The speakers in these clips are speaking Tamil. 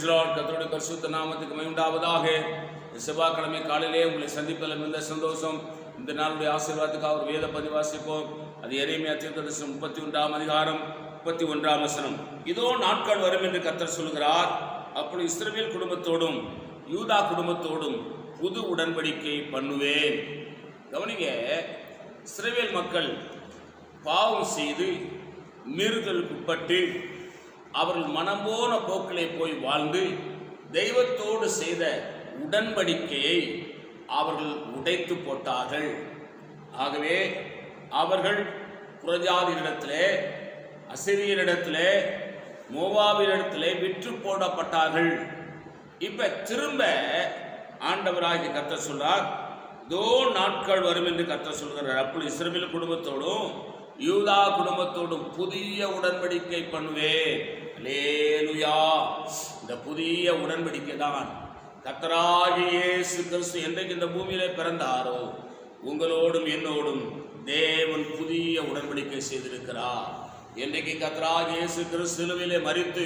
கர்த்தருடைய பரிசுத்த நாமத்துக்கு மகிமை உண்டாவதாக. செவ்வாய்க்கிழமை காலையிலே உங்களை சந்திப்பதில் மிகுந்த சந்தோஷம். இந்த நாளுடைய ஆசீர்வாதத்துக்காக ஒரு வேத பதிவு வாசிப்போம். அது எரேமியா தீர்க்கதரிசனம் 31ஆம் அதிகாரம் 31ஆம் வசனம். இதோ நாட்கள் வரும் என்று கர்த்தர் சொல்கிறார், அப்பொழுது இஸ்ரவேல் குடும்பத்தோடும் யூதா குடும்பத்தோடும் புது உடன்படிக்கை பண்ணுவேன். கவனிங்க, இஸ்ரவேல் மக்கள் பாவம் செய்து மீறுதலுக்குட்பட்டு அவர்கள் மனம் போன போக்கிலே போய் வாழ்ந்து தெய்வத்தோடு செய்த உடன்படிக்கையை அவர்கள் உடைத்து போட்டார்கள். ஆகவே அவர்கள் புறஜாதியிடத்திலே, அசிரியரிடத்திலே, மோவாபியரிடத்திலே விற்று போடப்பட்டார்கள். இப்ப திரும்ப ஆண்டவராகிய கர்த்தர் சொல்றார், இதோ நாட்கள் வரும் என்று கர்த்தர் சொல்கிறார், அப்பொழுது இஸ்ரவேல் குடும்பத்தோடும் யூதா குடும்பத்தோடும் புதிய உடன்படிக்கை பண்ணுவேன். அல்லேலூயா. இந்த புதிய உடன்படிக்கை தான் கர்த்தராகிய இயேசு கிறிஸ்து என்றைக்கு இந்த பூமியிலே பிறந்தாரோ உங்களோடும் என்னோடும் தேவன் புதிய உடன்படிக்கை செய்திருக்கிறார். என்றைக்கு கர்த்தராகிய இயேசு கிறிஸ்து சிலுவையிலே மரித்து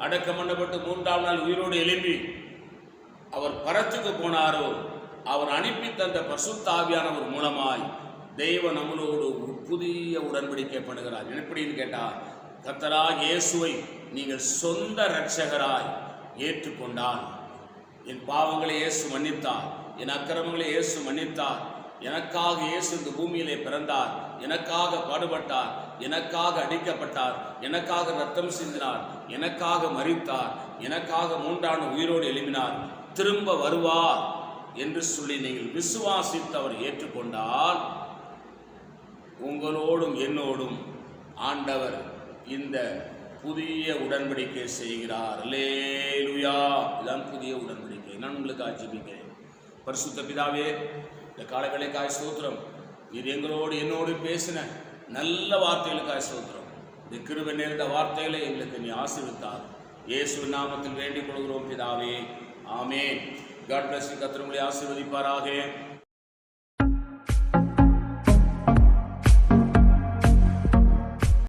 அடக்கம் பண்ணப்பட்டு 3ஆம் நாள் உயிரோடு எழும்பி அவர் பரத்துக்கு போனாரோ, அவர் அனுப்பி தந்த பரிசுத்த ஆவியானவர் மூலமாய் தெய்வம் நம்மளோடு புதிய உடன்படிக்கை பண்ணுகிறார். எப்படின்னு கேட்டா, கர்த்தராகிய இயேசுவை நீங்கள் சொந்த இரட்சகராய் ஏற்றுக்கொண்டால், என் பாவங்களை இயேசு மன்னித்தார், என் அக்கிரமங்களை இயேசு மன்னித்தார், எனக்காக இயேசு இந்த பூமியிலே பிறந்தார், எனக்காக பாடுபட்டார், எனக்காக அடிக்கப்பட்டார், எனக்காக ரத்தம் சிந்தினார், எனக்காக மரித்தார், எனக்காக 3ஆம் நாள் உயிரோடு எழுப்பினார், திரும்ப வருவார் என்று சொல்லி நீங்கள் விசுவாசித்து அவர் ஏற்றுக்கொண்டால் உங்களோடும் என்னோடும் ஆண்டவர் இந்த புதிய உடன்படிக்கை செய்கிறார். அல்லேலூயா. இதுதான் புதிய உடன்படிக்கை. நான் உங்களுக்கு ஆட்சிப்பிக்கிறேன். பரிசுத்த பிதாவே, இந்த காலங்களுக்காய் ஸ்தோத்திரம். இது எங்களோடு என்னோடு பேசின நல்ல வார்த்தைகளுக்காய் ஸ்தோத்திரம். இந்த கிருபை நேர்ந்த வார்த்தைகளை எங்களுக்கு நீ ஆசீர்வதித்தார். இயேசு நாமத்தில் வேண்டிக் கொள்கிறோம் பிதாவே, ஆமென். God plus. கர்த்தர் உங்களை ஆசீர்வதிப்பாராக.